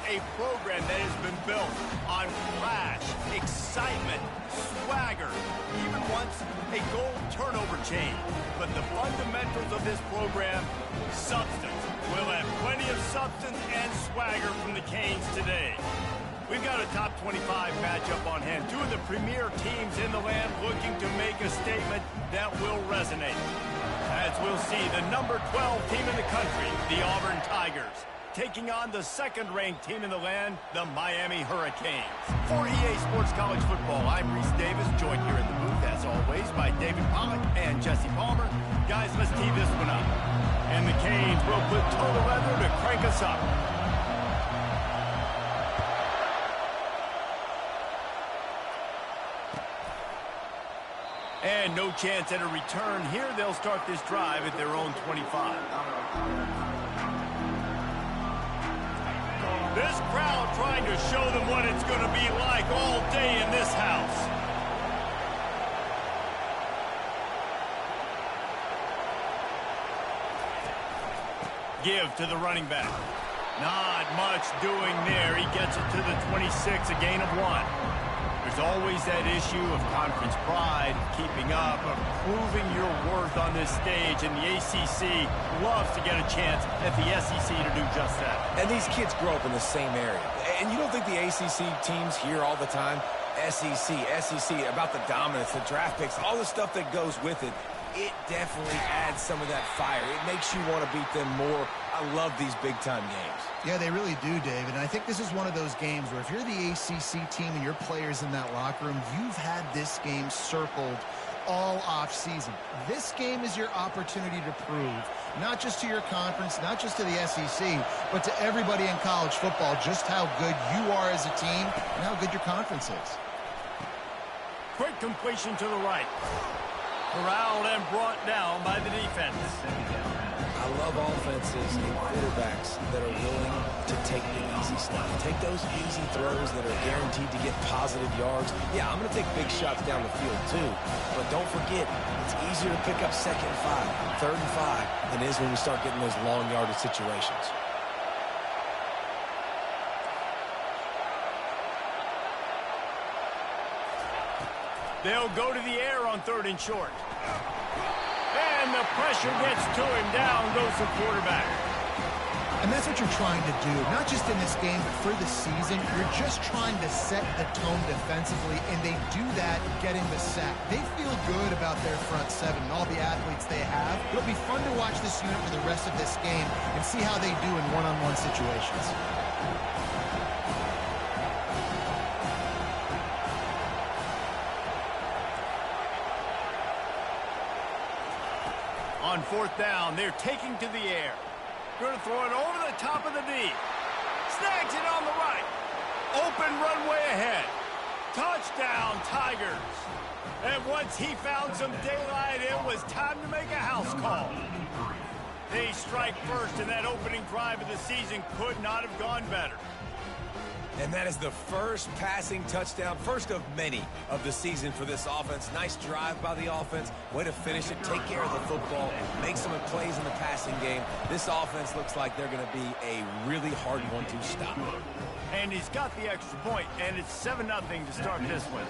a program that has been built on flash, excitement, swagger, even once a goal turnover chain. But the fundamentals of this program, substance. We'll have plenty of substance and swagger from the Canes today. We've got a top 25 matchup on hand. Two of the premier teams in the land looking to make a statement that will resonate. As we'll see, the number 12 team in the country, the Auburn Tigers, taking on the second-ranked team in the land, the Miami Hurricanes. For EA Sports College Football, I'm Reese Davis, joined here in the booth, as always, by David Pollack and Jesse Palmer. Guys, let's tee this one up. And the Canes will put total leather to crank us up. And no chance at a return here. They'll start this drive at their own 25. This crowd trying to show them what it's going to be like all day in this house. Give to the running back. Not much doing there. He gets it to the 26, a gain of 1. There's always that issue of conference pride, keeping up, of proving your worth on this stage, and the ACC loves to get a chance at the SEC to do just that. And these kids grow up in the same area. And you don't think the ACC teams hear all the time, SEC, about the dominance, the draft picks, all the stuff that goes with it. It definitely adds some of that fire. It makes you want to beat them more. I love these big-time games. Yeah, they really do, David. And I think this is one of those games where if you're the ACC team and your players in that locker room, you've had this game circled all off-season. This game is your opportunity to prove, not just to your conference, not just to the SEC, but to everybody in college football, just how good you are as a team and how good your conference is. Quick completion to the right. Corralled and brought down by the defense. I love offenses and quarterbacks that are willing to take the easy stuff. Take those easy throws that are guaranteed to get positive yards. Yeah, I'm going to take big shots down the field too. But don't forget, it's easier to pick up 2nd and 5, 3rd and 5 than it is when we start getting those long yardage situations. They'll go to the air on 3rd and short. And the pressure gets to him. Down goes the quarterback. And that's what you're trying to do, not just in this game, but for the season. You're just trying to set the tone defensively, and they do that getting the sack. They feel good about their front seven and all the athletes they have. It'll be fun to watch this unit for the rest of this game and see how they do in one-on-one situations. On 4th down, they're taking to the air. Going to throw it over the top of the D. Snags it on the right. Open runway ahead. Touchdown, Tigers. And once he found some daylight, it was time to make a house call. They strike first, and that opening drive of the season could not have gone better. And that is the first passing touchdown, first of many of the season for this offense. Nice drive by the offense. Way to finish it, take care of the football, make some plays in the passing game. This offense looks like they're going to be a really hard one to stop. And he's got the extra point, and it's 7-0 to start this one.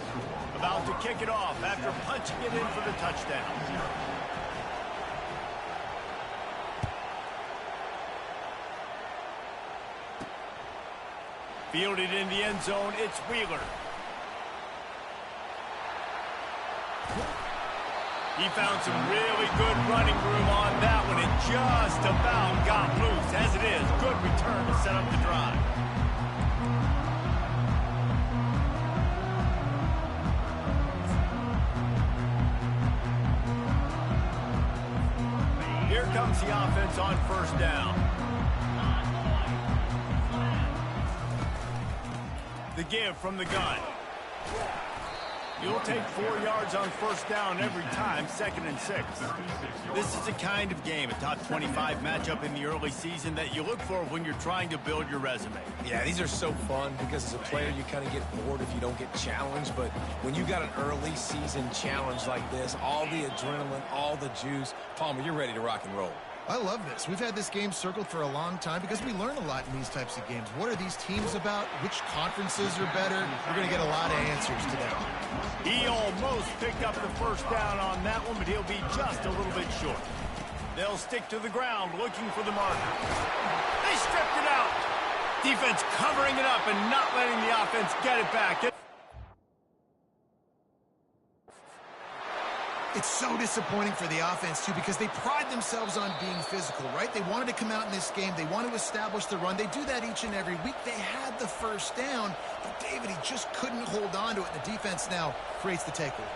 About to kick it off after punching it in for the touchdown. Fielded in the end zone, it's Wheeler. He found some really good running room on that one and just about got loose. As it is, good return to set up the drive. Here comes the offense on 1st down. The give from the gun. You'll take 4 yards on 1st down every time, 2nd and 6. This is the kind of game, a top 25 matchup in the early season that you look for when you're trying to build your resume. Yeah, these are so fun because as a player, you kind of get bored if you don't get challenged. But when you got an early season challenge like this, all the adrenaline, all the juice, Palmer, you're ready to rock and roll. I love this. We've had this game circled for a long time because we learn a lot in these types of games. What are these teams about? Which conferences are better? We're going to get a lot of answers today. He almost picked up the first down on that one, but he'll be just a little bit short. They'll stick to the ground looking for the marker. They stripped it out. Defense covering it up and not letting the offense get it back. It's so disappointing for the offense, too, because they pride themselves on being physical, right? They wanted to come out in this game. They want to establish the run. They do that each and every week. They had the first down, but David, he just couldn't hold on to it. The defense now creates the takeaway.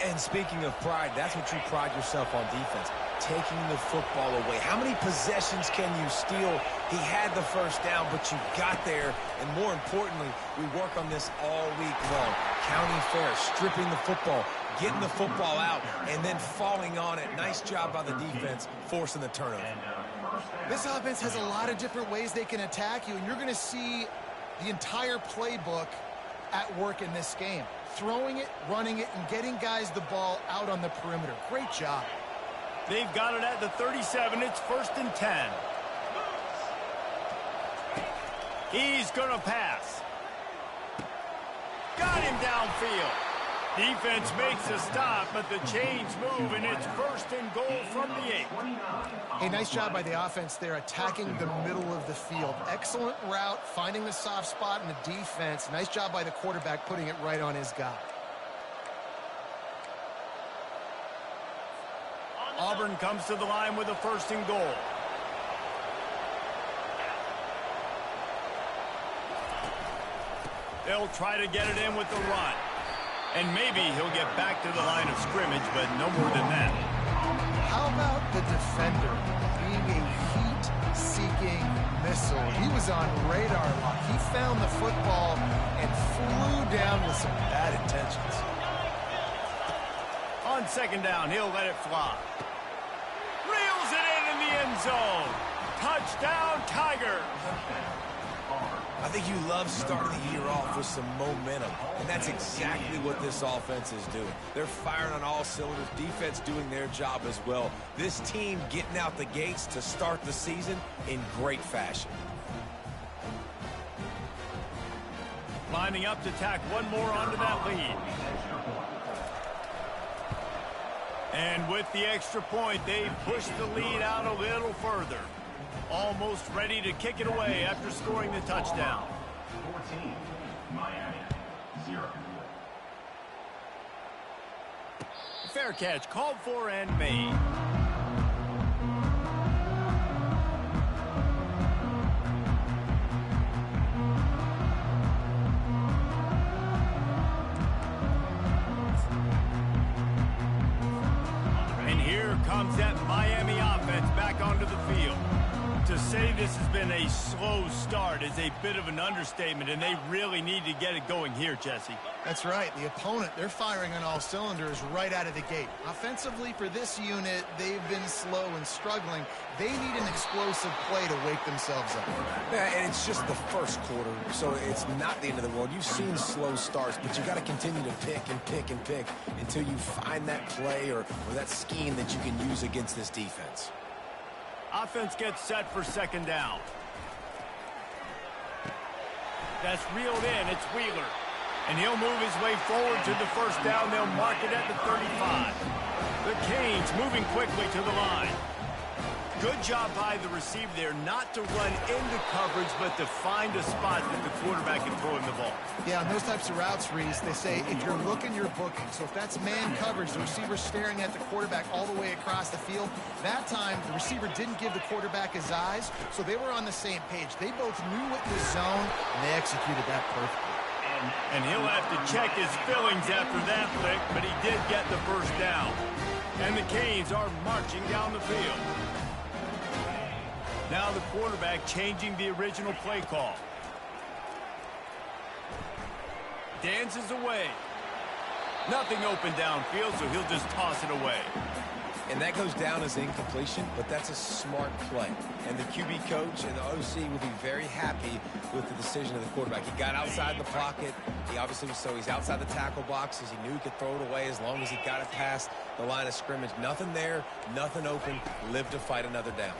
And speaking of pride, that's what you pride yourself on defense, taking the football away. How many possessions can you steal? He had the first down, but you got there. And more importantly, we work on this all week long. County fair, stripping the football, getting the football out, and then falling on it. Nice job by the defense, forcing the turnover. This offense has a lot of different ways they can attack you, and you're going to see the entire playbook at work in this game. Throwing it, running it, and getting guys the ball out on the perimeter. Great job. They've got it at the 37. It's 1st and 10. He's going to pass. Got him downfield. Defense makes a stop, but the chains move, and it's 1st and goal from the 8. Hey, nice job by the offense there, attacking the middle of the field. Excellent route, finding the soft spot in the defense. Nice job by the quarterback putting it right on his guy. Auburn comes to the line with a 1st and goal. They'll try to get it in with the run. And maybe he'll get back to the line of scrimmage, but no more than that. How about the defender being a heat-seeking missile? He was on radar lock. He found the football and flew down with some bad intentions. On 2nd down, he'll let it fly. Reels it in the end zone. Touchdown, Tiger. I think you love starting the year off with some momentum, and that's exactly what this offense is doing. They're firing on all cylinders, defense doing their job as well. This team getting out the gates to start the season in great fashion. Lining up to tack one more onto that lead. And with the extra point, they've pushed the lead out a little further. Almost ready to kick it away after scoring the touchdown. 14, Miami, 0. Fair catch called for and made. And here comes that Miami offense back onto the field. To say this has been a slow start is a bit of an understatement, and they really need to get it going here, Jesse. That's right. The opponent, they're firing on all cylinders right out of the gate. Offensively, for this unit, they've been slow and struggling. They need an explosive play to wake themselves up. Yeah, and it's just the first quarter, so it's not the end of the world. You've seen slow starts, but you got to continue to pick and pick and pick until you find that play or that scheme that you can use against this defense. Offense gets set for 2nd down. That's reeled in. It's Wheeler. And he'll move his way forward to the 1st down. They'll mark it at the 35. The Canes moving quickly to the line. Good job by the receiver there not to run into coverage, but to find a spot that the quarterback can throw him the ball. Yeah, on those types of routes, Reese, they say if you're looking, you're booking. So if that's man coverage, the receiver's staring at the quarterback all the way across the field. That time, the receiver didn't give the quarterback his eyes, so they were on the same page. They both knew what was zone, and they executed that perfectly. And he'll have to check his fillings after that lick, but he did get the 1st down. And the Canes are marching down the field. Now the quarterback changing the original play call. Dances away. Nothing open downfield, so he'll just toss it away. And that goes down as incompletion, but that's a smart play. And the QB coach and the OC will be very happy with the decision of the quarterback. He got outside the pocket. He obviously was, so he's outside the tackle boxes. He knew he could throw it away as long as he got it past the line of scrimmage. Nothing there, nothing open. Live to fight another down.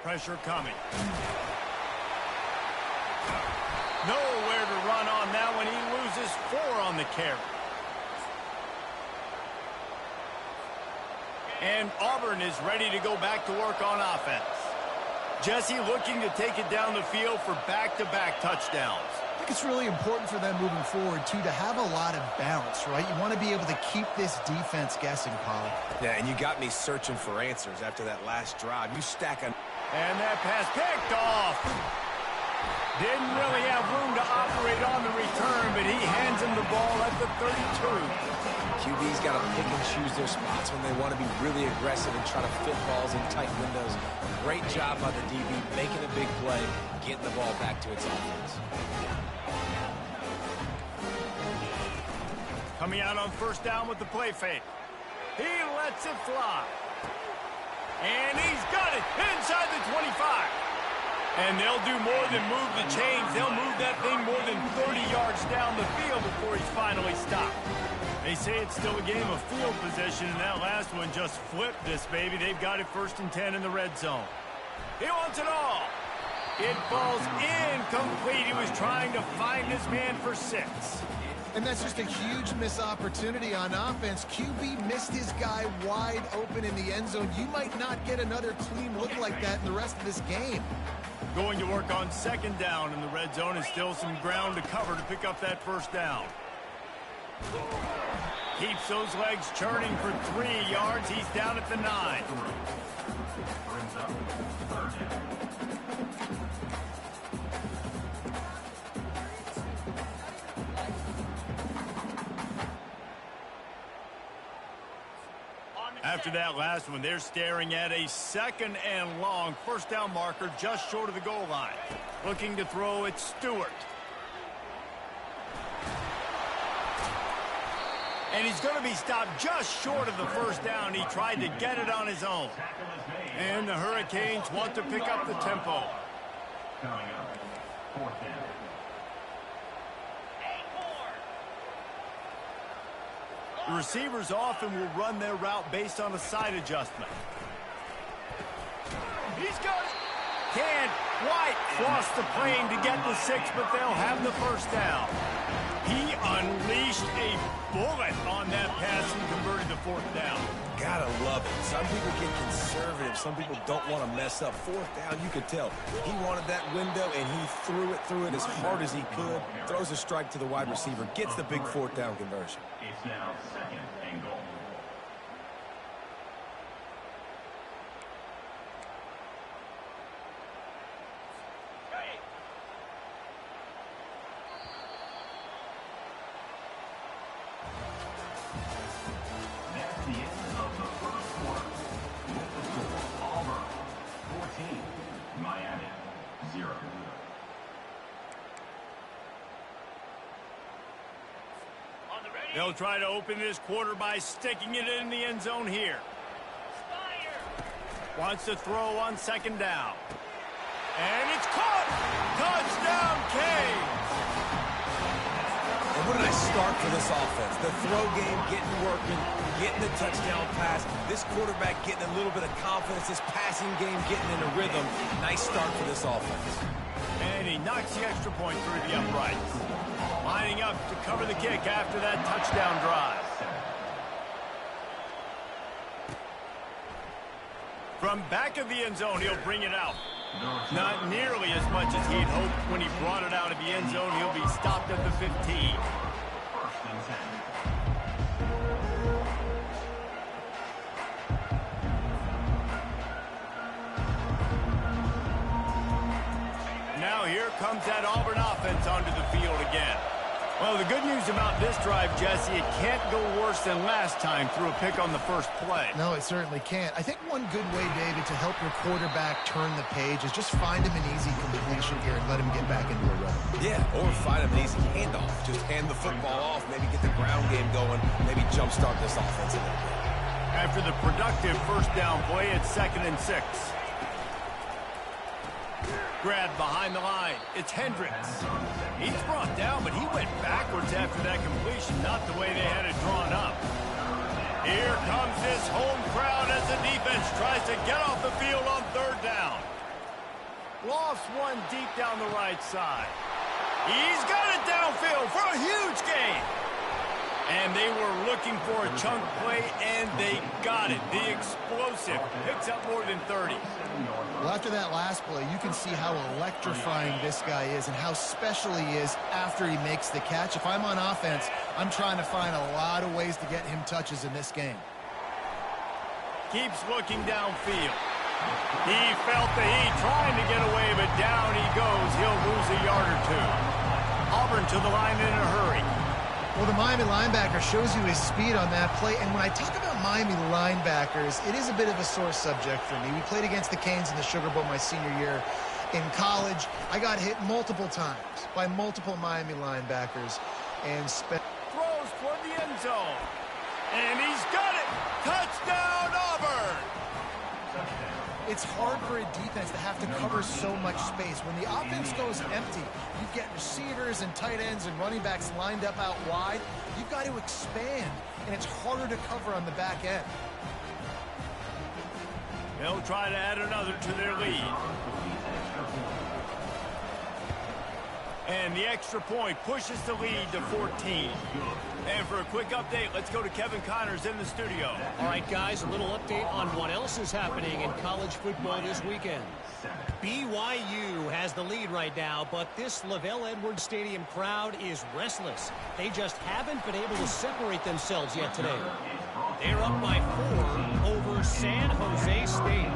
Pressure coming. Nowhere to run on that one. He loses 4 on the carry. And Auburn is ready to go back to work on offense. Jesse looking to take it down the field for back-to-back touchdowns. I think it's really important for them moving forward, too, to have a lot of bounce, right? You want to be able to keep this defense guessing, Polly. Yeah, and you got me searching for answers after that last drive. You stack a... And that pass picked off. Didn't really have room to operate on the return, but he hands him the ball at the 32. QB's got to pick and choose their spots when they want to be really aggressive and try to fit balls in tight windows. Great job by the DB, making a big play, getting the ball back to its offense. Coming out on first down with the play fake. He lets it fly. And he's got it inside the 25. And they'll do more than move the chains. They'll move that thing more than 30 yards down the field before he's finally stopped. They say it's still a game of field position, and that last one just flipped this baby. They've got it 1st and 10 in the red zone. He wants it all. It falls incomplete. He was trying to find his man for 6. And that's just a huge missed opportunity on offense. QB missed his guy wide open in the end zone. You might not get another clean look like that in the rest of this game. Going to work on 2nd down in the red zone, and still some ground to cover to pick up that 1st down. Keeps those legs churning for 3 yards. He's down at the 9. After that last one, they're staring at a 2nd and long. 1st down marker just short of the goal line. Looking to throw it, Stewart. And he's going to be stopped just short of the 1st down. He tried to get it on his own. And the Hurricanes want to pick up the tempo. Coming up, 4th down. The receivers often will run their route based on a side adjustment. He's got it. Can't quite cross the plane to get the 6, but they'll have the 1st down. He unleashed a bullet on that pass and converted the 4th down. Gotta love it. Some people get conservative. Some people don't want to mess up. 4th down, you could tell. He wanted that window, and he threw it as hard as he could. Throws a strike to the wide receiver. Gets the big 4th down conversion. It's now 2nd and goal. They'll try to open this quarter by sticking it in the end zone here. Wants to throw on 2nd down. And it's caught! Touchdown, Canes! And what did I start for this offense? The throw game getting working, getting the touchdown pass. This quarterback getting a little bit of confidence. This passing game getting in a rhythm. Nice start for this offense. And he knocks the extra point through the uprights. Lining up to cover the kick after that touchdown drive. From back of the end zone, he'll bring it out. Not nearly as much as he'd hoped when he brought it out of the end zone. He'll be stopped at the 15. 1st and 10. Now here comes that Auburn offense onto the field again. Well, the good news about this drive, Jesse, it can't go worse than last time through a pick on the 1st play. No, it certainly can't. I think one good way, David, to help your quarterback turn the page is just find him an easy completion here and let him get back into a rhythm. Yeah, or find him an easy handoff. Just hand the football off, maybe get the ground game going, maybe jumpstart this offense a little bit. After the productive first down play, it's 2nd and 6. Grabbed behind the line. It's Hendricks. He's brought down, but he went backwards after that completion, not the way they had it drawn up. Here comes this home crowd as the defense tries to get off the field on 3rd down. Lost one deep down the right side. He's got it downfield for a huge gain. And they were looking for a chunk play, and they got it. The explosive picks up more than 30. Well, after that last play, you can see how electrifying this guy is and how special he is after he makes the catch. If I'm on offense, I'm trying to find a lot of ways to get him touches in this game. Keeps looking downfield. He felt the heat trying to get away, but down he goes. He'll lose a yard or 2. Auburn to the line in a hurry. Well, the Miami linebacker shows you his speed on that play. And when I talk about Miami linebackers, it is a bit of a sore subject for me. We played against the Canes in the Sugar Bowl my senior year in college. I got hit multiple times by multiple Miami linebackers. And throws toward the end zone. And he's got it. Touchdown, Auburn. It's hard for a defense to have to cover so much space. When the offense goes empty, you get receivers and tight ends and running backs lined up out wide. You've got to expand, and it's harder to cover on the back end. They'll try to add another to their lead. And the extra point pushes the lead to 14. And for a quick update, let's go to Kevin Connors in the studio. All right, guys, a little update on what else is happening in college football this weekend. BYU has the lead right now, but this LaVell Edwards Stadium crowd is restless. They just haven't been able to separate themselves yet today. They're up by 4 over San Jose State.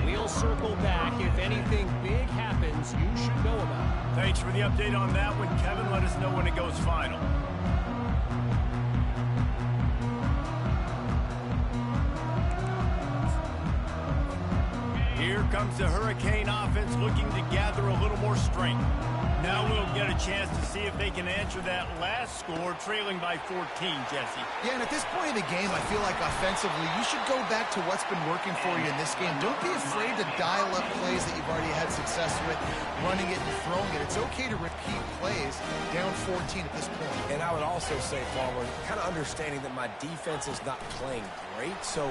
We'll circle back. If anything big happens, you should know about it. Thanks for the update on that one, Kevin. Let us know when it goes final. Here comes the Hurricane offense looking to gather a little more strength. Now we'll get a chance to see if they can answer that last score, trailing by 14, Jesse. Yeah, and at this point in the game, I feel like offensively, you should go back to what's been working for you in this game. Don't be afraid to dial up plays that you've already had success with, running it and throwing it. It's okay to repeat plays down 14 at this point. And I would also say, Farmer, kind of understanding that my defense is not playing great, so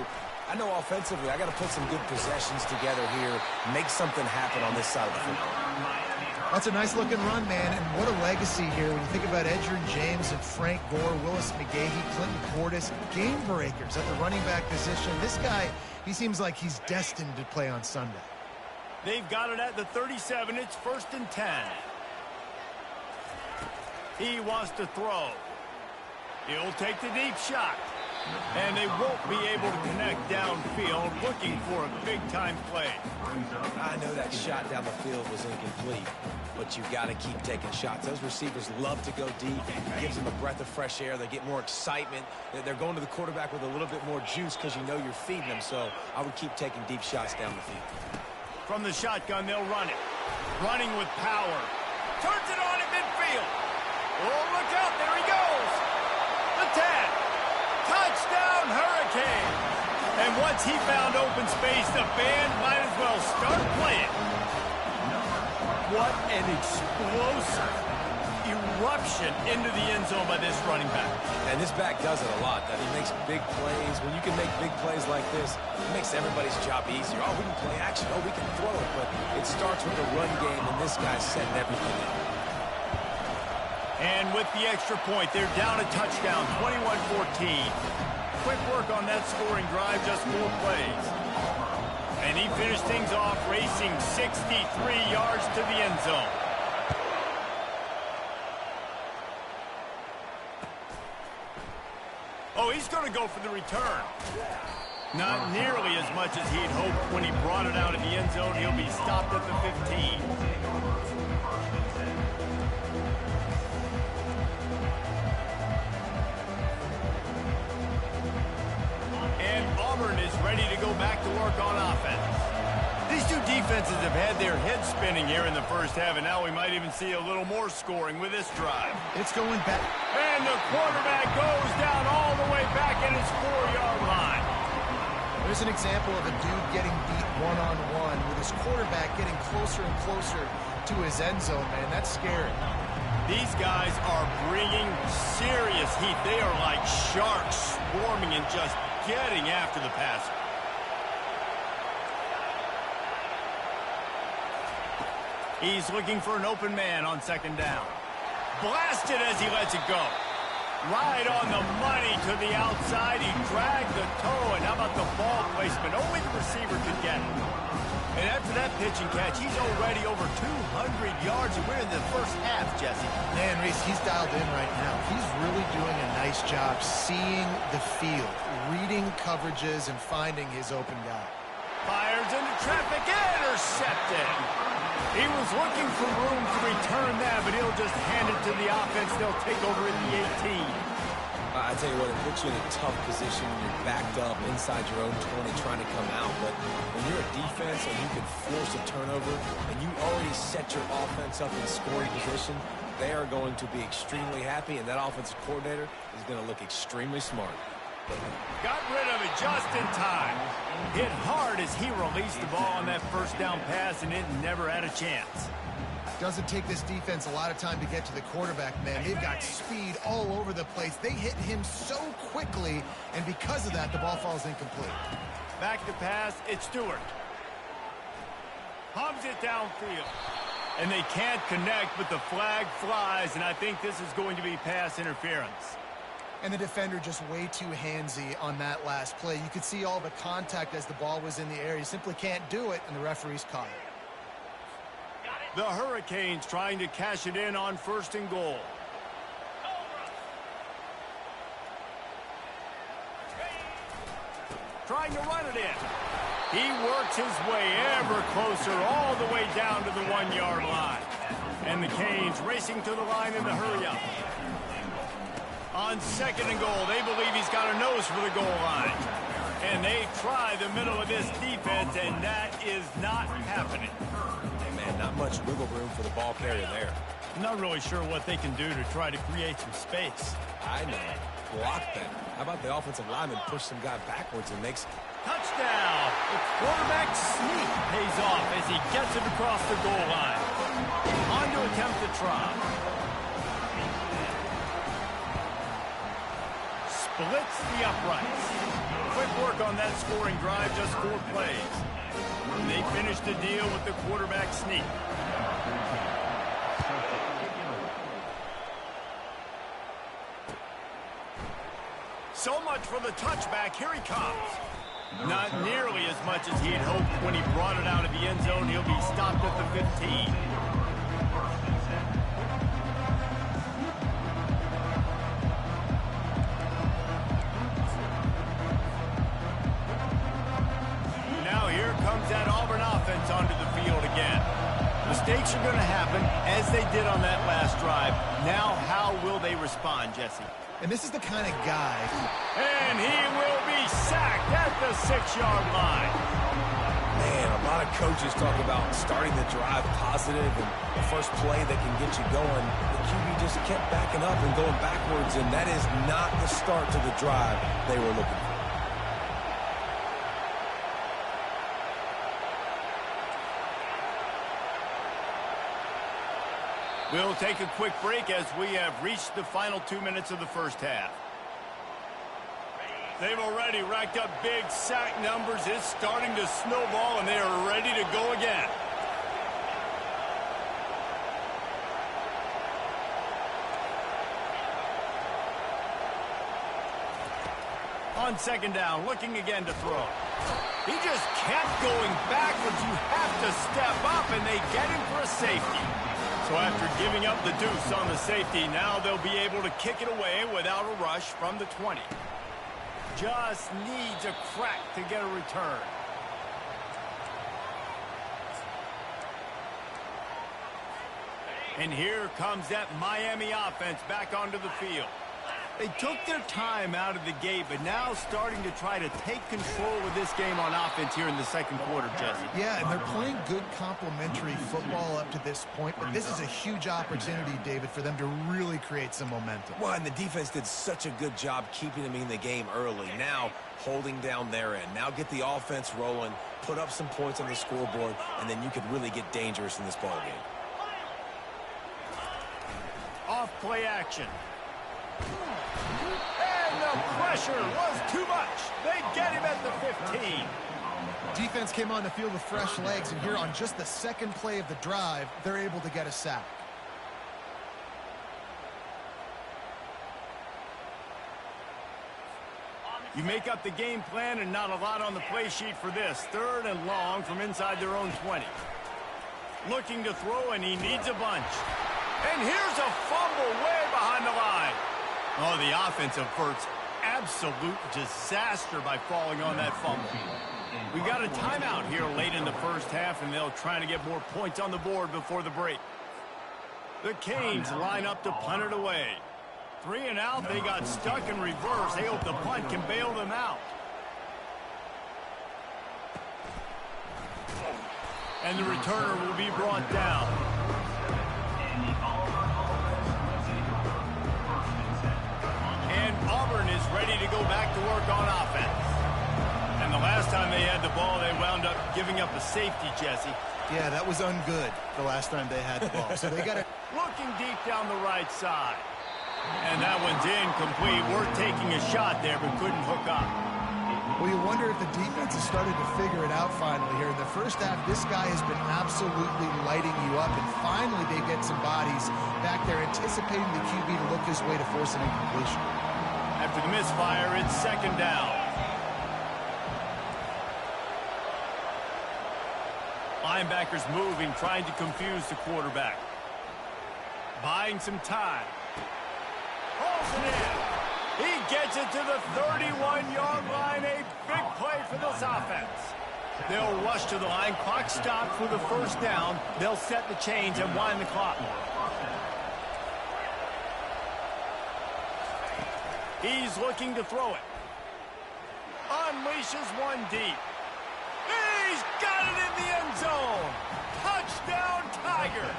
I know offensively I got to put some good possessions together here, make something happen on this side of the football. That's a nice-looking run, man, and what a legacy here when you think about Edgerrin James and Frank Gore, Willis McGahee, Clinton Portis, game breakers at the running back position. This guy, he seems like he's destined to play on Sunday. They've got it at the 37. It's 1st and 10. He wants to throw. He'll take the deep shot. And they won't be able to connect downfield, looking for a big-time play. I know that shot down the field was incomplete, but you've got to keep taking shots. Those receivers love to go deep. It gives them a breath of fresh air. They get more excitement. They're going to the quarterback with a little bit more juice because you know you're feeding them. So I would keep taking deep shots down the field. From the shotgun, they'll run it. Running with power. Turns it on at midfield. Oh, look out. There he goes. The 10. Touchdown, Hurricane. And once he found open space, the band might as well start playing. What an explosive eruption into the end zone by this running back. And this back does it a lot. He makes big plays. When you can make big plays like this, it makes everybody's job easier. Oh, we can play action. Oh, we can throw it. But it starts with the run game, and this guy's setting everything up. And with the extra point, they're down a touchdown, 21-14. Quick work on that scoring drive, just 4 plays. And he finished things off racing 63 yards to the end zone. Oh, he's going to go for the return. Not nearly as much as he'd hoped when he brought it out of the end zone. He'll be stopped at the 15. Is ready to go back to work on offense. These two defenses have had their heads spinning here in the first half, and now we might even see a little more scoring with this drive. It's going back. And the quarterback goes down all the way back at his 4-yard line. There's an example of a dude getting beat one-on-one with his quarterback getting closer and closer to his end zone, man. That's scary. These guys are bringing serious heat. They are like sharks swarming and just getting after the passer. He's looking for an open man on second down. Blasted as he lets it go. Right on the money to the outside. He dragged the toe, and how about the ball placement? Only the receiver could get it. And after that pitch and catch, he's already over 200 yards, and we're in the first half, Jesse. Man, Reese, he's dialed in right now. He's really doing a nice job seeing the field, reading coverages, and finding his open guy. Fires into traffic, intercepted. He was looking for room to return that, but he'll just hand it to the offense. They'll take over at the 18. I tell you what, it puts you in a tough position when you're backed up inside your own 20 trying to come out. But when you're a defense and you can force a turnover and you already set your offense up in scoring position, they are going to be extremely happy, and that offensive coordinator is going to look extremely smart. Got rid of it just in time. Hit hard as he released the ball on that first down pass, and it never had a chance. Doesn't take this defense a lot of time to get to the quarterback, man. They've got speed all over the place. They hit him so quickly, and because of that, the ball falls incomplete. Back to pass, it's Stewart. Hums it downfield. And they can't connect, but the flag flies, and I think this is going to be pass interference. And the defender just way too handsy on that last play. You could see all the contact as the ball was in the air. You simply can't do it, and the referee's caught it. The Hurricanes trying to cash it in on 1st and goal. Trying to run it in. He works his way ever closer all the way down to the 1-yard line. And the Canes racing to the line in the hurry-up. On 2nd and goal, they believe he's got a nose for the goal line. And they try the middle of this defense, and that is not happening. Man, not much wiggle room for the ball carrier there. I'm not really sure what they can do to try to create some space. I know. Block them. How about the offensive lineman push some guy backwards and makes... Touchdown! The quarterback sneak pays off as he gets it across the goal line. On to attempt the try. Splits the uprights. Quick work on that scoring drive, just 4 plays. And they finish the deal with the quarterback sneak. So much for the touchback. Here he comes. Not nearly as much as he had hoped when he brought it out of the end zone. He'll be stopped at the 15. Now here comes that Auburn offense onto the field again. Mistakes are going to happen, as they did on that last drive. Now how will they respond, Jesse? And this is the kind of guy... And he will be sacked at the 6-yard line. Man, a lot of coaches talk about starting the drive positive and the first play that can get you going. The QB just kept backing up and going backwards, and that is not the start to the drive they were looking for. We'll take a quick break as we have reached the final 2 minutes of the first half. They've already racked up big sack numbers. It's starting to snowball, and they are ready to go again. On 2nd down, looking again to throw. He just kept going backwards. You have to step up, and they get him for a safety. So after giving up the deuce on the safety, now they'll be able to kick it away without a rush from the 20. Just needs a crack to get a return. And here comes that Miami offense back onto the field. They took their time out of the gate, but now starting to try to take control of this game on offense here in the second quarter, Jesse. Yeah, and they're playing good complementary football up to this point, but this is a huge opportunity, David, for them to really create some momentum. Well, and the defense did such a good job keeping them in the game early. Now, holding down their end. Now get the offense rolling, put up some points on the scoreboard, and then you could really get dangerous in this ball game. Off play action. And the pressure was too much. They get him at the 15. Defense came on the field with fresh legs, and here on just the second play of the drive, they're able to get a sack. You make up the game plan and not a lot on the play sheet for this. 3rd and long from inside their own 20. Looking to throw, and he needs a bunch. And here's a fumble way behind the line. Oh, the offense averts absolute disaster by falling on that fumble. We got a timeout here late in the first half, and they'll try to get more points on the board before the break. The Canes line up to punt it away. 3 and out, they got stuck in reverse. They hope the punt can bail them out. And the returner will be brought down. And Auburn is ready to go back to work on offense. And the last time they had the ball, they wound up giving up a safety, Jesse. Yeah, that was ungood the last time they had the ball. So they got it. Looking deep down the right side. And that one's incomplete. Worth taking a shot there, but couldn't hook up. Well, you wonder if the defense has started to figure it out finally here. In the first half, this guy has been absolutely lighting you up, and finally they get some bodies back there anticipating the QB to look his way to force an incompletion. After the misfire, it's 2nd down. Linebackers moving, trying to confuse the quarterback. Buying some time. Pulls it in. He gets it to the 31-yard line. A big play for this offense. They'll rush to the line. Clock stopped for the first down. They'll set the chains and wind the clock. He's looking to throw it. Unleashes one deep. He's got it in the end zone. Touchdown, Tigers.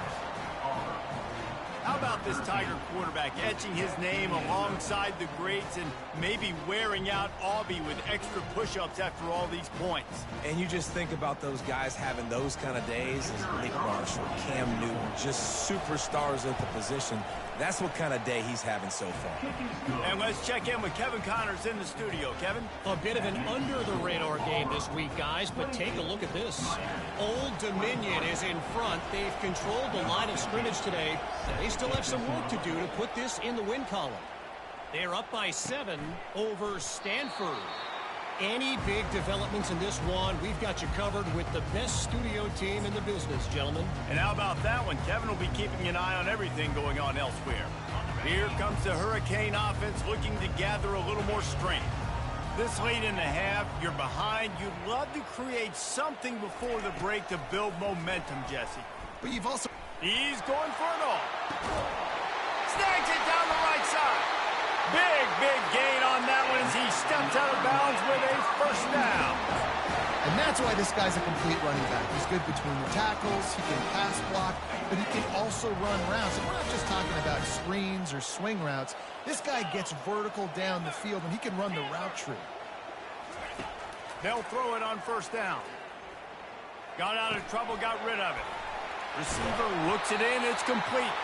How about this Tiger quarterback etching his name alongside the greats and maybe wearing out Aubie with extra push-ups after all these points? And you just think about those guys having those kind of days as Nick Marshall, Cam Newton, just superstars at the position. That's what kind of day he's having so far. And let's check in with Kevin Connors in the studio. Kevin? A bit of an under-the-radar game this week, guys, but take a look at this. Old Dominion is in front. They've controlled the line of scrimmage today. They still have some work to do to put this in the win column. They're up by 7 over Stanford. Any big developments in this one, we've got you covered with the best studio team in the business, gentlemen. And how about that one? Kevin will be keeping an eye on everything going on elsewhere. Here comes the Hurricane offense looking to gather a little more strength. This late in the half, you're behind. You'd love to create something before the break to build momentum, Jesse. But you've also... He's going for it all. Snags it down the right side. Big gain on that one as he steps out of bounds with a first down. And that's why this guy's a complete running back. He's good between the tackles, he can pass block, but he can also run routes. And we're not just talking about screens or swing routes. This guy gets vertical down the field, and he can run the route tree. They'll throw it on first down. Got out of trouble, got rid of it. Receiver looks it in, it's complete.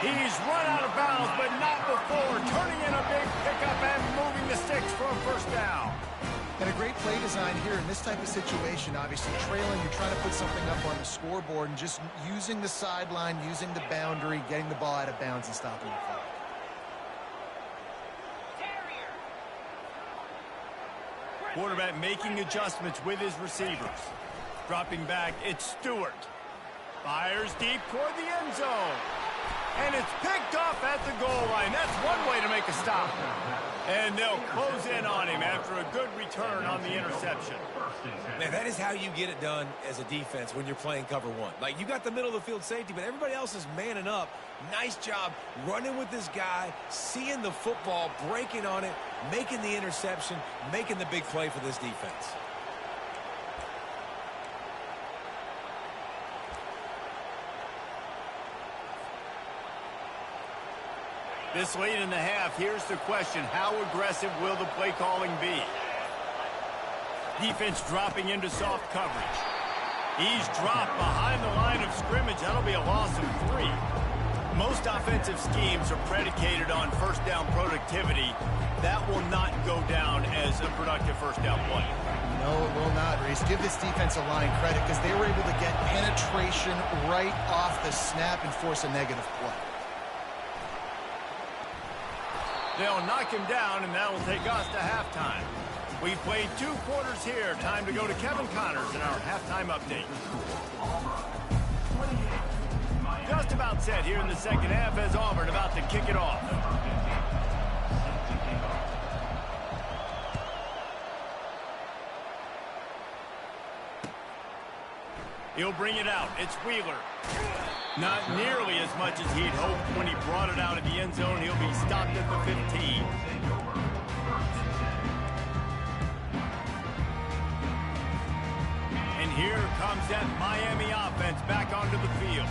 He's run out of bounds, but not before. Turning in a big pickup and moving the sticks for a first down. And a great play design here in this type of situation. Obviously, trailing, you're trying to put something up on the scoreboard and just using the sideline, using the boundary, getting the ball out of bounds and stopping the clock. Quarterback making adjustments with his receivers. Dropping back, it's Stewart. Fires deep toward the end zone. And it's picked off at the goal line. That's one way to make a stop. And they'll close in on him after a good return on the interception. Man, that is how you get it done as a defense when you're playing cover one. Like, you got the middle of the field safety, but everybody else is manning up. Nice job running with this guy, seeing the football, breaking on it, making the interception, making the big play for this defense. This late in the half, here's the question. How aggressive will the play calling be? Defense dropping into soft coverage. He's dropped behind the line of scrimmage. That'll be a loss of 3. Most offensive schemes are predicated on first down productivity. That will not go down as a productive first down play. No, it will not, Reese. Give this defensive line credit because they were able to get penetration right off the snap and force a negative play. They'll knock him down, and that'll take us to halftime. We've played 2 quarters here. Time to go to Kevin Connors in our halftime update. Just about set here in the second half as Auburn about to kick it off. He'll bring it out. It's Wheeler. Not nearly as much as he'd hoped when he brought it out of the end zone. He'll be stopped at the 15. And here comes that Miami offense back onto the field.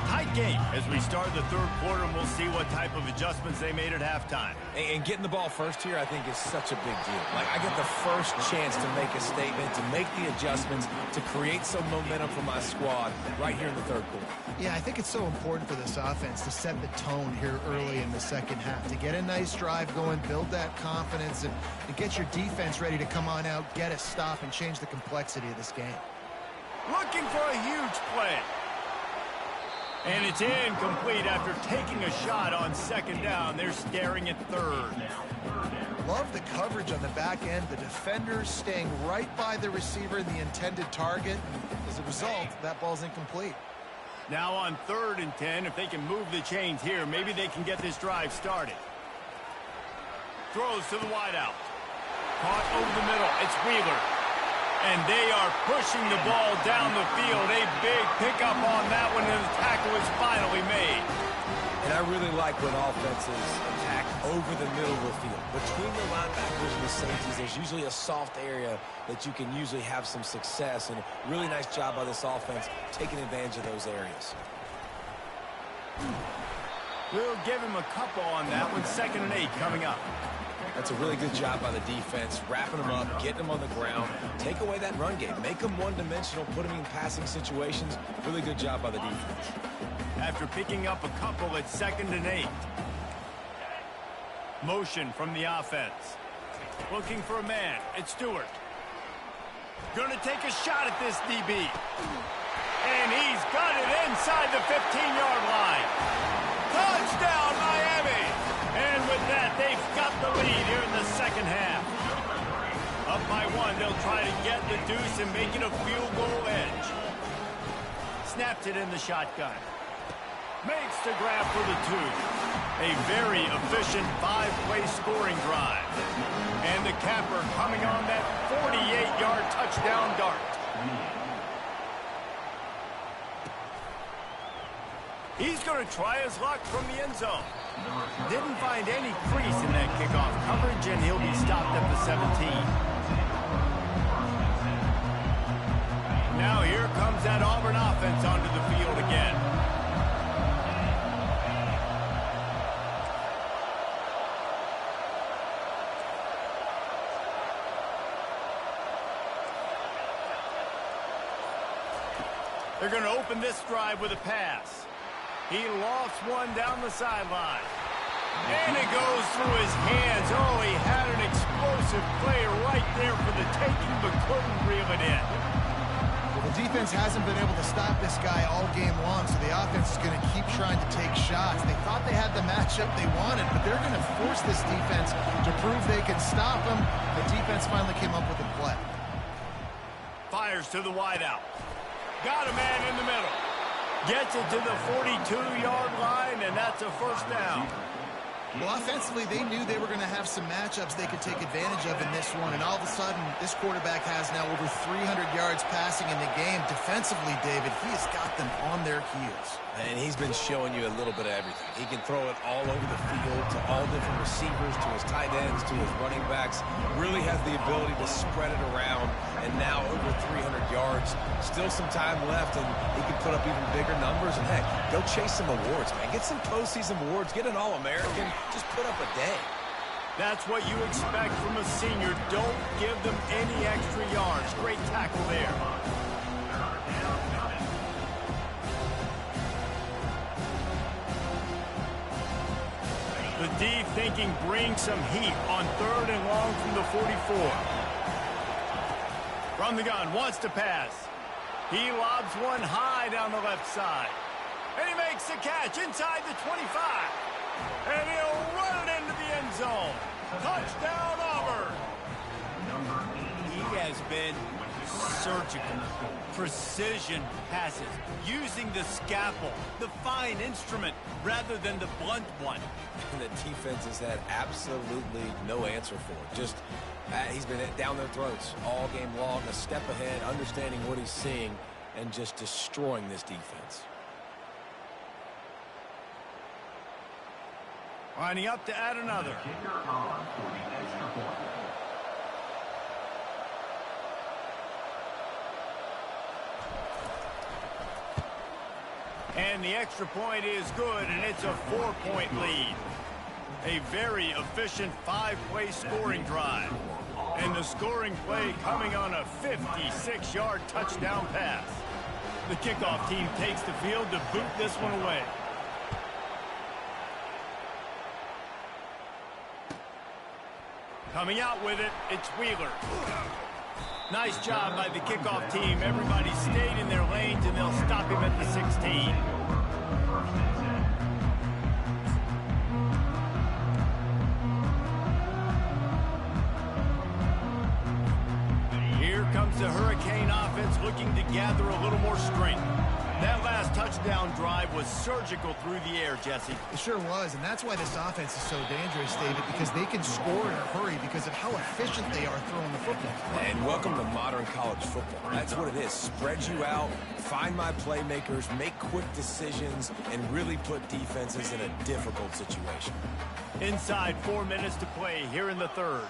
Tight game as we start the third quarter, and we'll see what type of adjustments they made at halftime. And getting the ball first here, I think, is such a big deal. Like, I get the first chance to make a statement, to make the adjustments, to create some momentum for my squad right here in the third quarter. Yeah, I think it's so important for this offense to set the tone here early in the second half, to get a nice drive going, build that confidence, and get your defense ready to come on out, get a stop, and change the complexity of this game. Looking for a huge play. And it's incomplete after taking a shot on second down. They're staring at third. Love the coverage on the back end. The defenders staying right by the receiver, the intended target. As a result, that ball's incomplete. Now on 3rd and 10, if they can move the chains here, maybe they can get this drive started. Throws to the wideout. Caught over the middle. It's Wheeler. And they are pushing the ball down the field. A big pickup on that one, and the tackle is finally made. And I really like when offenses attack over the middle of the field. Between the linebackers and the safeties, there's usually a soft area that you can usually have some success. And a really nice job by this offense taking advantage of those areas. We'll give him a couple on that one. 2nd and 8 coming up. That's a really good job by the defense, wrapping them up, getting them on the ground, take away that run game, make them one-dimensional, put them in passing situations. Really good job by the defense. After picking up a couple at 2nd and 8. Motion from the offense. Looking for a man. It's Stewart. Going to take a shot at this DB. And he's got it inside the 15-yard line. Touchdown, Miami! And with that, they've got the lead here in the second half. Up by 1, they'll try to get the deuce and make it a field goal edge. Snapped it in the shotgun. Makes the grab for the 2. A very efficient 5-play scoring drive. And the capper coming on that 48-yard touchdown dart. He's going to try his luck from the end zone. Didn't find any crease in that kickoff coverage, and he'll be stopped at the 17. Now here comes that Auburn offense onto the field again. They're going to open this drive with a pass. He lofts one down the sideline. And it goes through his hands. Oh, he had an explosive play right there for the taking, but couldn't reel it in. Well, the defense hasn't been able to stop this guy all game long, so the offense is going to keep trying to take shots. They thought they had the matchup they wanted, but they're going to force this defense to prove they can stop him. The defense finally came up with a play. Fires to the wideout. Got a man in the middle. Gets it to the 42-yard line, and that's a first down. Well, offensively, they knew they were going to have some matchups they could take advantage of in this one, and all of a sudden, this quarterback has now over 300 yards passing in the game. Defensively, David, he has got them on their heels. And he's been showing you a little bit of everything. He can throw it all over the field to all different receivers, to his tight ends, to his running backs. Really has the ability to spread it around, and now over 300 yards. Still some time left, and he can put up even bigger numbers. And, heck, go chase some awards, man. Get some postseason awards. Get an All-American. Just put up a day. That's what you expect from a senior. Don't give them any extra yards. Great tackle there. The D thinking bring some heat on 3rd and long from the 44. From the gun, wants to pass. He lobs one high down the left side. And he makes the catch inside the 25. And he'll run it into the end zone. Touchdown, Auburn. He has been surgical. Precision passes. Using the scalpel, the fine instrument, rather than the blunt one. And the defense has had absolutely no answer for it. Just, he's been down their throats all game long, a step ahead, understanding what he's seeing, and just destroying this defense. Lining up to add another. Kicker on for the extra point. And the extra point is good, and it's a 4-point lead. A very efficient 5-play scoring drive. And the scoring play coming on a 56-yard touchdown pass. The kickoff team takes the field to boot this one away. Coming out with it, it's Wheeler. Nice job by the kickoff team. Everybody stayed in their lanes, and they'll stop him at the 16. Here comes the Hurricane offense looking to gather a little more strength. That last touchdown drive was surgical through the air, Jesse. It sure was, and that's why this offense is so dangerous, David, because they can score in a hurry because of how efficient they are throwing the football. And welcome to modern college football. That's what it is. Spread you out, find my playmakers, make quick decisions, and really put defenses in a difficult situation. Inside 4 minutes to play here in the third.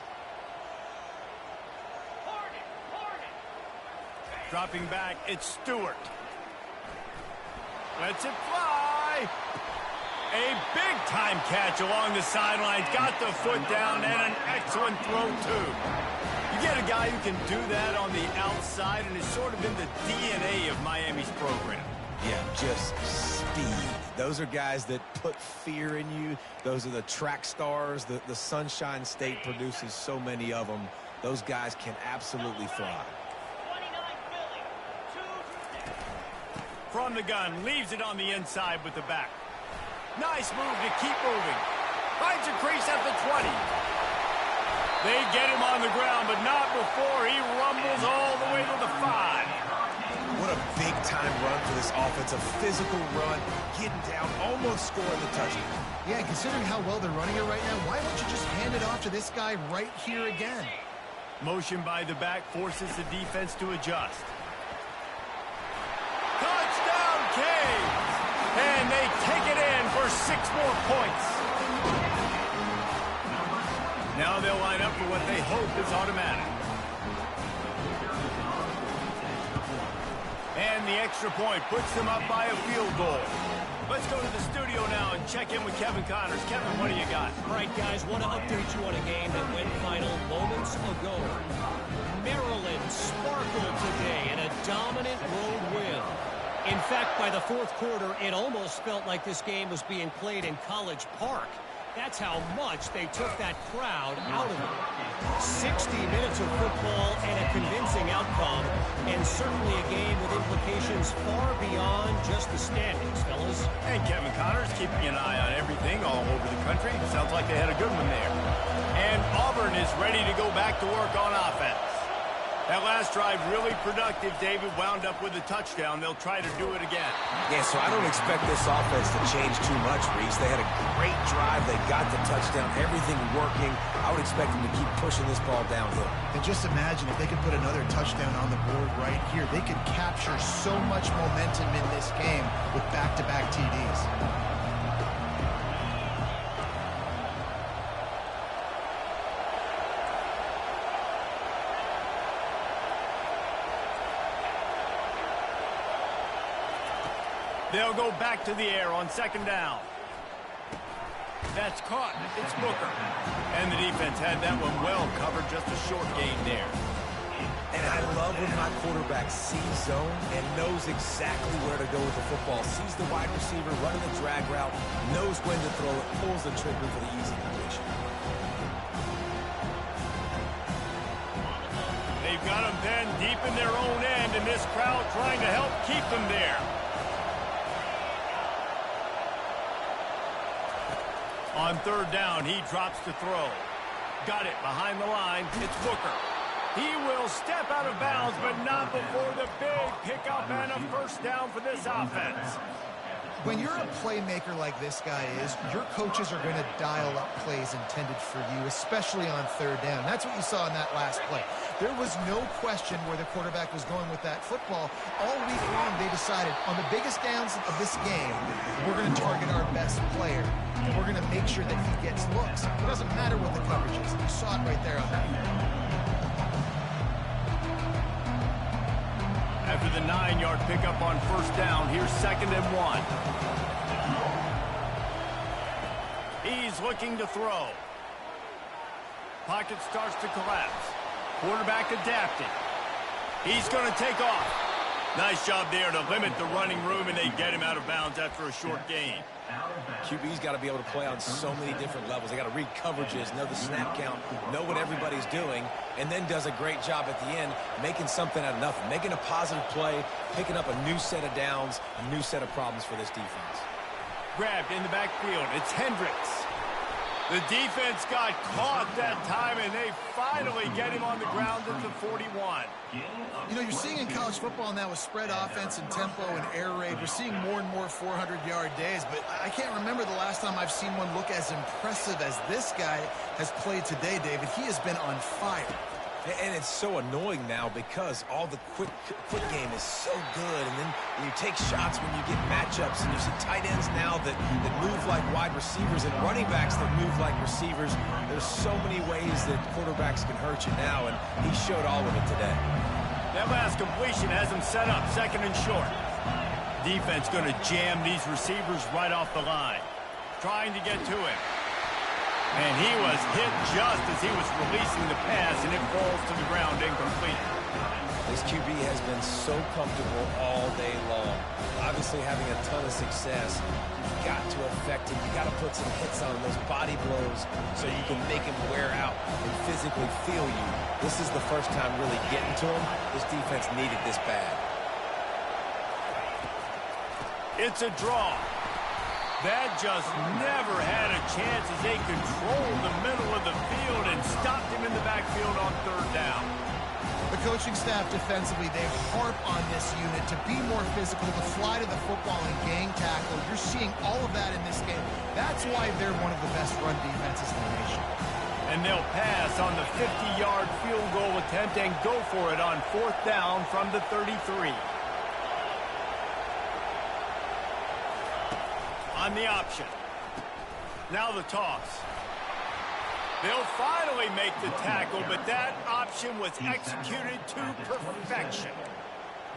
Dropping back, it's Stewart. Lets it fly. A big-time catch along the sidelines. Got the foot down, and an excellent throw, too. You get a guy who can do that on the outside, and it's sort of in the DNA of Miami's program. Yeah, just speed. Those are guys that put fear in you. Those are the track stars. The Sunshine State produces so many of them. Those guys can absolutely fly. From the gun, leaves it on the inside with the back. Nice move to keep moving. Finds a crease at the 20. They get him on the ground, but not before he rumbles all the way to the 5. What a big-time run for this offense. A physical run, getting down, almost scoring the touchdown. Yeah, considering how well they're running it right now, why don't you just hand it off to this guy right here again? Motion by the back forces the defense to adjust. Touchdown, Canes! And they take it in for 6 more points. Now they'll line up for what they hope is automatic. And the extra point puts them up by a field goal. Let's go to the studio now and check in with Kevin Connors. Kevin, what do you got? All right, guys, want to update you on a game that went final moments ago. Maryland sparkled today in a dominant road win. In fact, by the fourth quarter, it almost felt like this game was being played in College Park. That's how much they took that crowd out of it. 60 minutes of football and a convincing outcome, and certainly a game with implications far beyond just the standings, fellas. And Kevin Connors keeping an eye on everything all over the country. Sounds like they had a good one there. And Auburn is ready to go back to work on offense. That last drive really productive. David wound up with a touchdown. They'll try to do it again. Yeah, so I don't expect this offense to change too much, Reese. They had a great drive. They got the touchdown. Everything working. I would expect them to keep pushing this ball downhill. And just imagine if they could put another touchdown on the board right here. They could capture so much momentum in this game with back-to-back TDs. They'll go back to the air on second down. That's caught. It's Booker. And the defense had that one well covered. Just a short gain there. And I love when my quarterback sees zone and knows exactly where to go with the football. Sees the wide receiver running the drag route, knows when to throw it, pulls the trigger for the easy completion. They've got them then deep in their own end, and this crowd trying to help keep them there. On third down, he drops to throw. Got it behind the line. It's Booker. He will step out of bounds, but not before the big pickup and a first down for this offense. When you're a playmaker like this guy is, your coaches are going to dial up plays intended for you, especially on third down. That's what you saw in that last play. There was no question where the quarterback was going with that football. All week long, they decided on the biggest downs of this game, we're going to target our best player, and we're going to make sure that he gets looks. It doesn't matter what the coverage is. You saw it right there on that. After the 9-yard pickup on first down, here's 2nd and 1. He's looking to throw. Pocket starts to collapse. Quarterback adapting. He's going to take off. Nice job there to limit the running room, and they get him out of bounds after a short gain. QB's got to be able to play on so many different levels. They got to read coverages, know the snap count, know what everybody's doing, and then does a great job at the end making something out of nothing, making a positive play, picking up a new set of downs, a new set of problems for this defense. Grabbed in the backfield. It's Hendricks. The defense got caught that time, and they finally get him on the ground at the 41. You know, you're seeing in college football now with spread offense and tempo and air raid, we're seeing more and more 400-yard days, but I can't remember the last time I've seen one look as impressive as this guy has played today, David. He has been on fire. And it's so annoying now because all the quick game is so good. And then you take shots when you get matchups, and you see tight ends now that move like wide receivers and running backs that move like receivers. There's so many ways that quarterbacks can hurt you now, and he showed all of it today. That last completion has him set up 2nd and short. Defense going to jam these receivers right off the line. Trying to get to him. And he was hit just as he was releasing the pass, and it falls to the ground incomplete. This QB has been so comfortable all day long. Obviously having a ton of success. You've got to affect him. You've got to put some hits on him, those body blows, so you can make him wear out and physically feel you. This is the first time really getting to him. This defense needed this bad. It's a draw. That just never had a chance as they controlled the middle of the field and stopped him in the backfield on third down. The coaching staff defensively, they harp on this unit to be more physical, to fly to the football and gang tackle. You're seeing all of that in this game. That's why they're one of the best run defenses in the nation. And they'll pass on the 50-yard field goal attempt and go for it on fourth down from the 33. On the option. Now the toss. They'll finally make the tackle, but that option was executed to perfection.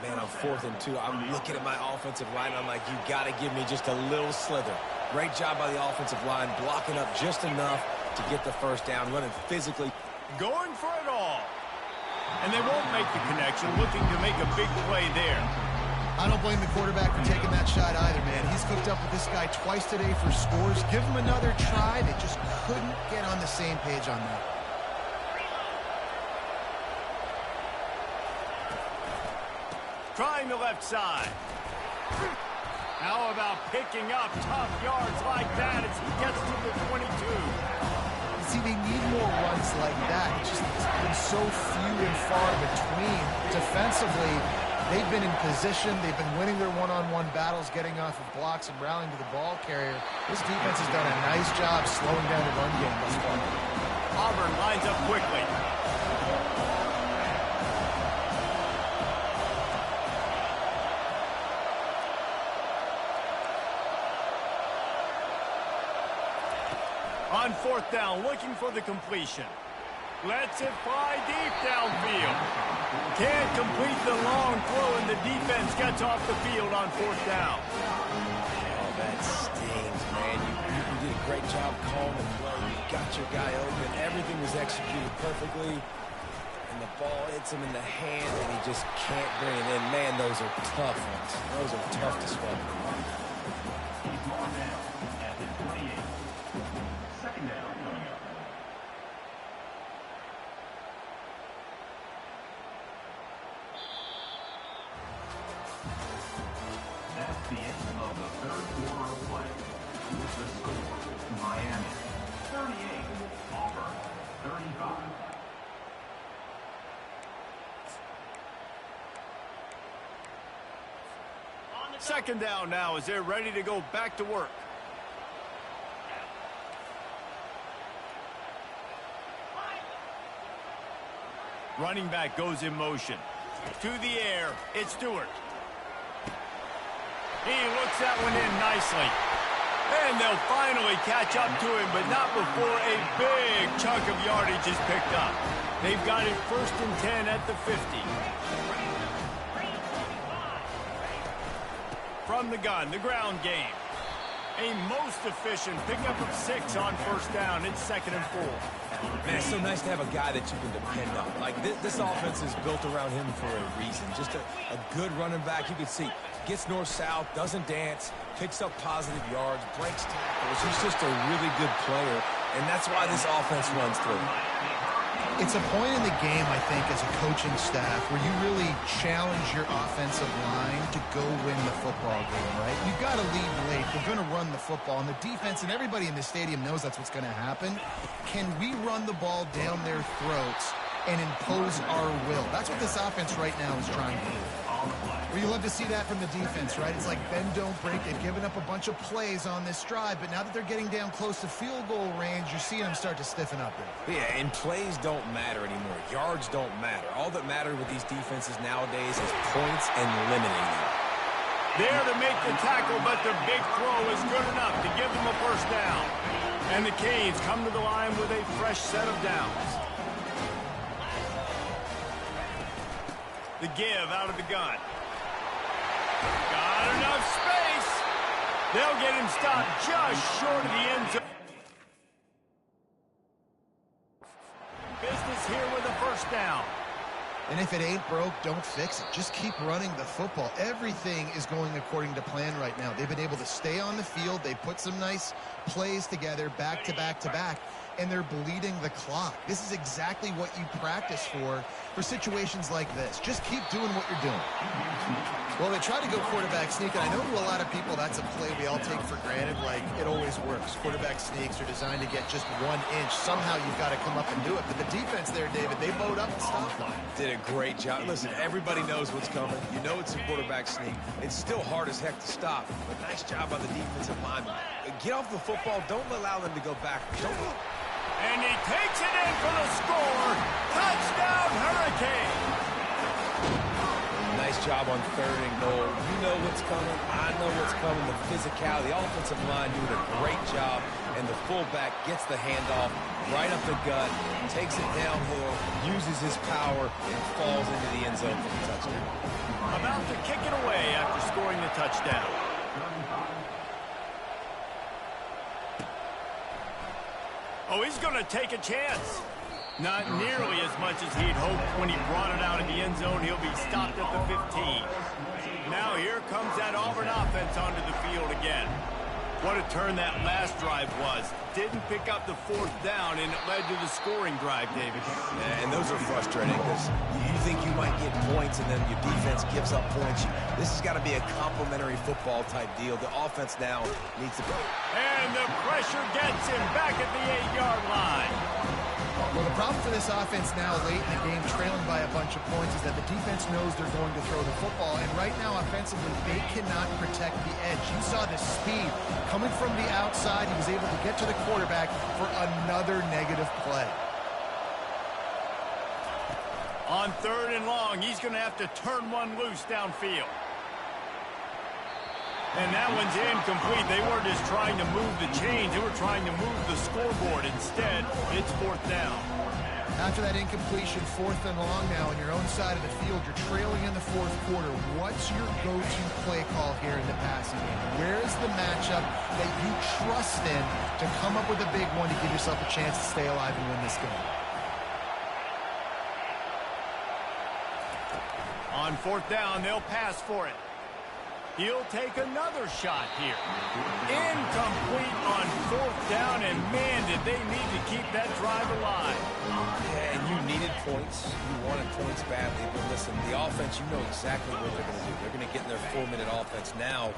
Man, on 4th and 2, I'm looking at my offensive line. I'm like, you got to give me just a little slither. Great job by the offensive line, blocking up just enough to get the first down, running physically. Going for it all. And they won't make the connection, looking to make a big play there. I don't blame the quarterback for taking that shot either, man. He's hooked up with this guy twice today for scores. Give him another try. They just couldn't get on the same page on that. Trying the left side. How about picking up tough yards like that as he gets to the 22? See, they need more runs like that. It's just been so few and far between. Defensively, they've been in position. They've been winning their one-on-one battles, getting off of blocks and rallying to the ball carrier. This defense has done a nice job slowing down the run game thus far. Auburn lines up quickly. On fourth down, looking for the completion. Lets it fly deep downfield. Can't complete the long throw, and the defense gets off the field on fourth down. Oh, that stings, man. You did a great job calling the play. You got your guy open. Everything was executed perfectly. And the ball hits him in the hand, and he just can't bring it in. Man, those are tough ones. Those are tough to swallow. He's marked down at the 28. Second down coming up. That's the end of the third quarter of play. With the score, Miami 38, Auburn 35. Second down now as they're ready to go back to work. Running back goes in motion. To the air, it's Stewart. He looks that one in nicely. And they'll finally catch up to him, but not before a big chunk of yardage is picked up. They've got it 1st and 10 at the 50. From the gun, the ground game. A most efficient pickup of 6 on first down. It's 2nd and 4. Man, it's so nice to have a guy that you can depend on. Like, this offense is built around him for a reason. Just a good running back. You can see, gets north-south, doesn't dance, picks up positive yards, breaks tackles. He's just a really good player, and that's why this offense runs through. It's a point in the game, I think, as a coaching staff where you really challenge your offensive line to go win the football game, right? You've got to lead late. They're going to run the football, and the defense and everybody in the stadium knows that's what's going to happen. Can we run the ball down their throats and impose our will? That's what this offense right now is trying to do. Well, you love to see that from the defense, right? It's like bend, don't break. They've given up a bunch of plays on this drive, but now that they're getting down close to field goal range, you're seeing them start to stiffen up there. Yeah, and plays don't matter anymore. Yards don't matter. All that matters with these defenses nowadays is points and limiting them. There to make the tackle, but the big throw is good enough to give them a first down. And the Canes come to the line with a fresh set of downs. The give out of the gun. Got enough space. They'll get him stopped just short of the end zone. Business here with a first down. And if it ain't broke, don't fix it. Just keep running the football. Everything is going according to plan right now. They've been able to stay on the field. They put some nice plays together back to back to back, and they're bleeding the clock. This is exactly what you practice for situations like this. Just keep doing what you're doing. Well, they try to go quarterback sneak, and I know to a lot of people that's a play we all take for granted, like it always works. Quarterback sneaks are designed to get just 1 inch. Somehow you've got to come up and do it. But the defense there, David, they bowed up and stopped line. Did a great job. Listen, everybody knows what's coming. You know it's a quarterback sneak. It's still hard as heck to stop, but nice job by the defensive lineman. Get off the football. Don't allow them to go backwards. Don't go. And he takes it in for the score. Touchdown, Hurricane. Nice job on 3rd and goal. You know what's coming. I know what's coming. The physicality, the offensive line doing a great job. And the fullback gets the handoff right up the gut, takes it downhill, uses his power, and falls into the end zone for the touchdown. About to kick it away after scoring the touchdown. Oh, he's going to take a chance. Not nearly as much as he'd hoped when he brought it out of the end zone. He'll be stopped at the 15. Now here comes that Auburn offense onto the field again. What a turn that last drive was. Didn't pick up the fourth down, and it led to the scoring drive, David. And those are frustrating because you think you might get points, and then your defense gives up points. This has got to be a complimentary football type deal. The offense now needs to... And the pressure gets him back at the 8-yard line. Well, the problem for this offense now late in the game, trailing by a bunch of points, is that the defense knows they're going to throw the football. And right now, offensively, they cannot protect the edge. You saw the speed coming from the outside. He was able to get to the quarterback for another negative play. On 3rd and long, he's going to have to turn one loose downfield. And that one's incomplete. They weren't just trying to move the chains. They were trying to move the scoreboard. Instead, it's 4th down. After that incompletion, 4th and long now on your own side of the field, you're trailing in the 4th quarter. What's your go-to play call here in the passing game? Where's the matchup that you trust in to come up with a big one to give yourself a chance to stay alive and win this game? On 4th down, they'll pass for it. He'll take another shot here. Incomplete on 4th down, and man, did they need to keep that drive alive. Yeah, and you needed points. You wanted points badly. But listen, the offense, you know exactly what they're going to do. They're going to get in their 4-minute offense. Now,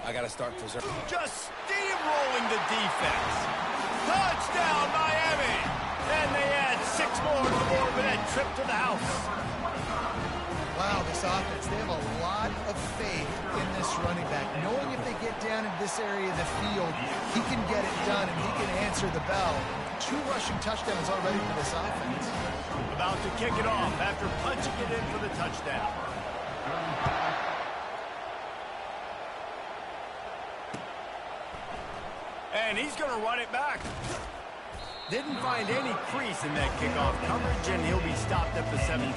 I got to start preserving. Just steamrolling the defense. Touchdown, Miami! And they add 6 more to the board with that trip to the house. Wow, this offense, they have a lot of faith in this running back. Knowing if they get down in this area of the field, he can get it done and he can answer the bell. 2 rushing touchdowns already for this offense. About to kick it off after punching it in for the touchdown. And he's going to run it back. Didn't find any crease in that kickoff coverage, and he'll be stopped at the 17.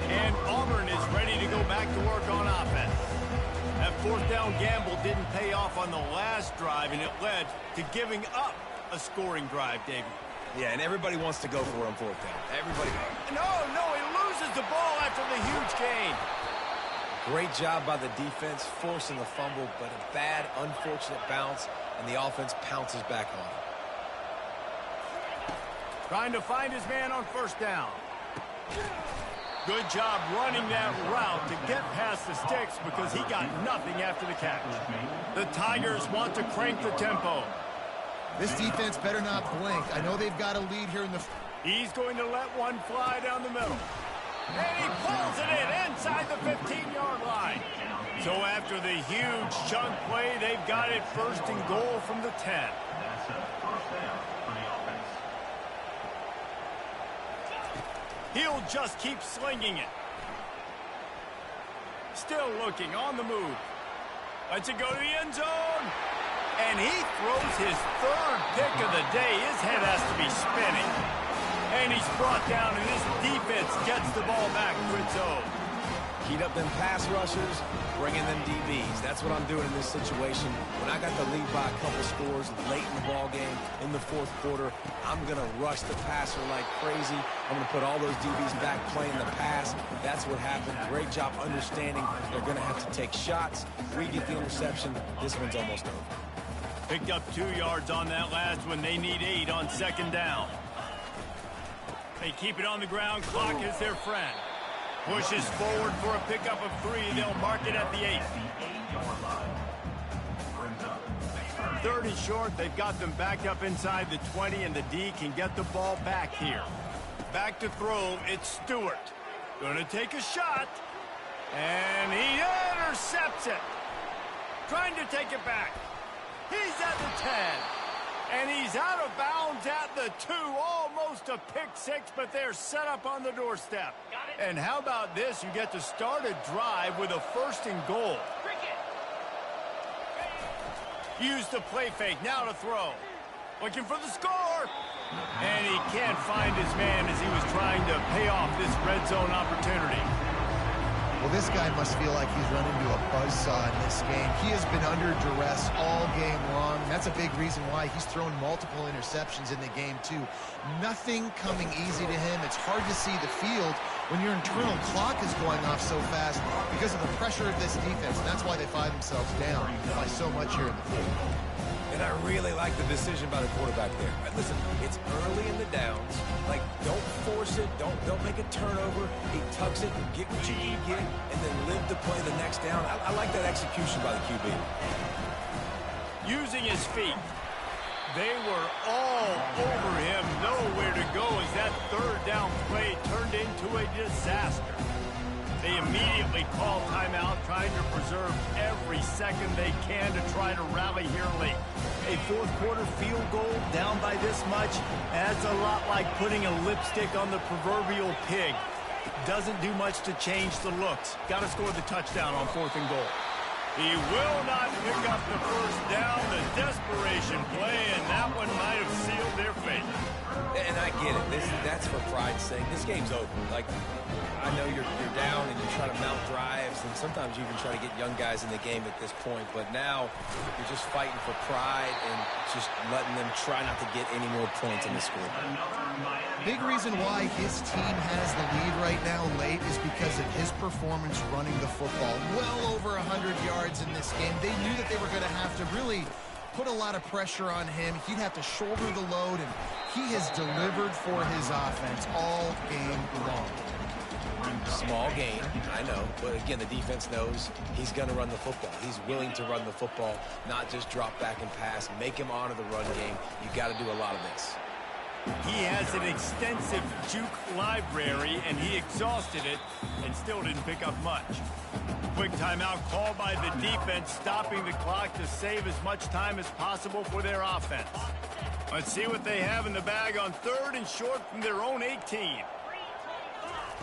And Auburn is ready to go back to work on offense. That 4th down gamble didn't pay off on the last drive, and it led to giving up a scoring drive, David. Yeah, and everybody wants to go for it on 4th down. Everybody. No, he loses the ball after the huge gain. Great job by the defense, forcing the fumble, but a bad, unfortunate bounce, and the offense pounces back on it. Trying to find his man on 1st down. Good job running that route to get past the sticks because he got nothing after the catch. The Tigers want to crank the tempo. This defense better not blink. I know they've got a lead here in the... He's going to let one fly down the middle. And he pulls it in inside the 15-yard line. So after the huge chunk play, they've got it 1st and goal from the 10. That's a 1st down for the offense. He'll just keep slinging it. Still looking on the move. Lets it go to the end zone. And he throws his 3rd pick of the day. His head has to be spinning. And he's brought down, and this defense gets the ball back. Rizzo. Heat up them pass rushers, bring in them DBs. That's what I'm doing in this situation. When I got the lead by a couple scores late in the ball game, in the 4th quarter, I'm going to rush the passer like crazy. I'm going to put all those DBs back playing the pass. That's what happened. Great job understanding they're going to have to take shots. We get the interception. This one's almost over. Picked up 2 yards on that last one. They need 8 on 2nd down. They keep it on the ground. Clock is their friend. Pushes forward for a pickup of 3. They'll mark it at the 8. 3rd and short. They've got them backed up inside the 20, and the D can get the ball back here. Back to throw. It's Stewart. Gonna take a shot. And he intercepts it. Trying to take it back. He's at the 10. And he's out of bounds at the 2. Almost a pick 6, but they're set up on the doorstep. And how about this? You get to start a drive with a 1st and goal. Use the play fake. Now to throw. Looking for the score. And he can't find his man as he was trying to pay off this red zone opportunity. Well, this guy must feel like he's run into a buzzsaw in this game. He has been under duress all game long, and that's a big reason why he's thrown multiple interceptions in the game, too. Nothing coming easy to him. It's hard to see the field, when your internal clock is going off so fast because of the pressure of this defense. And that's why they find themselves down by so much here in the field. And I really like the decision by the quarterback there. Listen, it's early in the downs. Like, don't force it. Don't make a turnover. He tucks it, get what you can get, and then live to play the next down. I like that execution by the QB. Using his feet. They were all over him. Nowhere to go as that third down play turned into a disaster. They immediately call timeout, trying to preserve every second they can to try to rally here late. A fourth quarter field goal down by this much adds a lot like putting a lipstick on the proverbial pig. Doesn't do much to change the looks. Got to score the touchdown on 4th and goal. He will not pick up the first down. The desperation play, and that one might have sealed their fate. And I get it. That's for pride's sake. This game's over. Like, I know you're down and you try to mount drives, and sometimes you even try to get young guys in the game at this point. But now you're just fighting for pride and just letting them try not to get any more points in the score. Big reason why his team has the lead right now late is because of his performance running the football. Well over 100 yards in this game. They knew that they were going to have to really put a lot of pressure on him. He'd have to shoulder the load, and he has delivered for his offense all game long. Small gain, I know, but again, the defense knows he's going to run the football. He's willing to run the football, not just drop back and pass, make him honor the run game. You got to do a lot of this. He has an extensive juke library, and he exhausted it and still didn't pick up much. Quick timeout called by the defense, stopping the clock to save as much time as possible for their offense. Let's see what they have in the bag on 3rd and short from their own 18.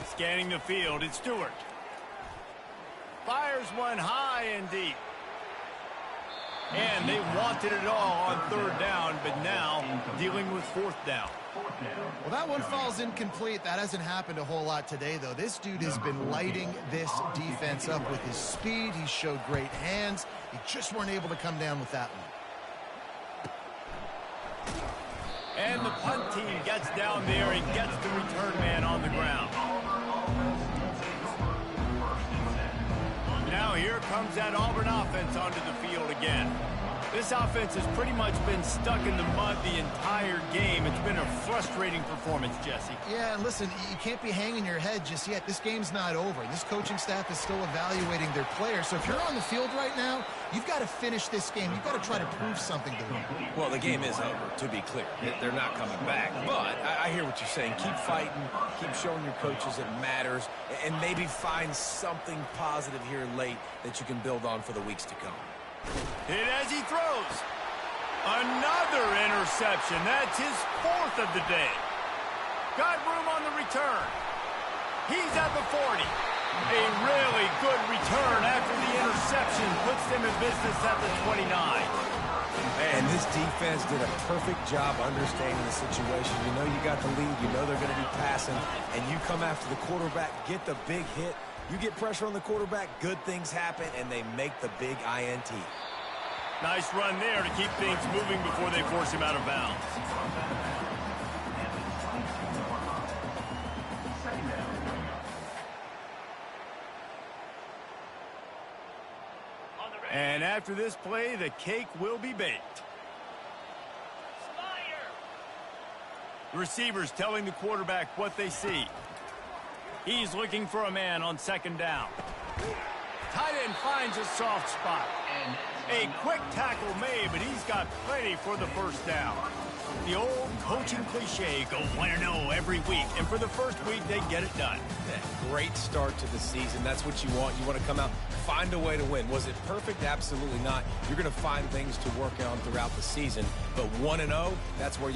Scanning the field, it's Stewart. Fires one high and deep. And they wanted it all on 3rd down, but now dealing with 4th down. Well, that one falls incomplete. That hasn't happened a whole lot today, though. This dude has been lighting this defense up with his speed. He showed great hands. He just weren't able to come down with that one. And the punt team gets down there and gets the return man on the ground. Now here comes that Auburn offense onto the field again. This offense has pretty much been stuck in the mud the entire game. It's been a frustrating performance, Jesse. Yeah, and listen, you can't be hanging your head just yet. This game's not over. This coaching staff is still evaluating their players. So if you're on the field right now, you've got to finish this game. You've got to try to prove something to them. Well, the game is over, to be clear. They're not coming back. But I hear what you're saying. Keep fighting. Keep showing your coaches it matters. And maybe find something positive here late that you can build on for the weeks to come. Hit as he throws. Another interception. That's his 4th of the day. Got room on the return. He's at the 40. A really good return after the interception puts them in business at the 29. And this defense did a perfect job understanding the situation. You know you got the lead. You know they're going to be passing. And you come after the quarterback, get the big hit. You get pressure on the quarterback, good things happen, and they make the big INT. Nice run there to keep things moving before they force him out of bounds. And after this play, the cake will be baked. The receivers telling the quarterback what they see. He's looking for a man on 2nd down. Tight end finds a soft spot. A quick tackle made, but he's got plenty for the first down. The old coaching cliche, go win or no every week. And for the first week, they get it done. Yeah, great start to the season. That's what you want. You want to come out, find a way to win. Was it perfect? Absolutely not. You're going to find things to work on throughout the season. But 1-0, that's where you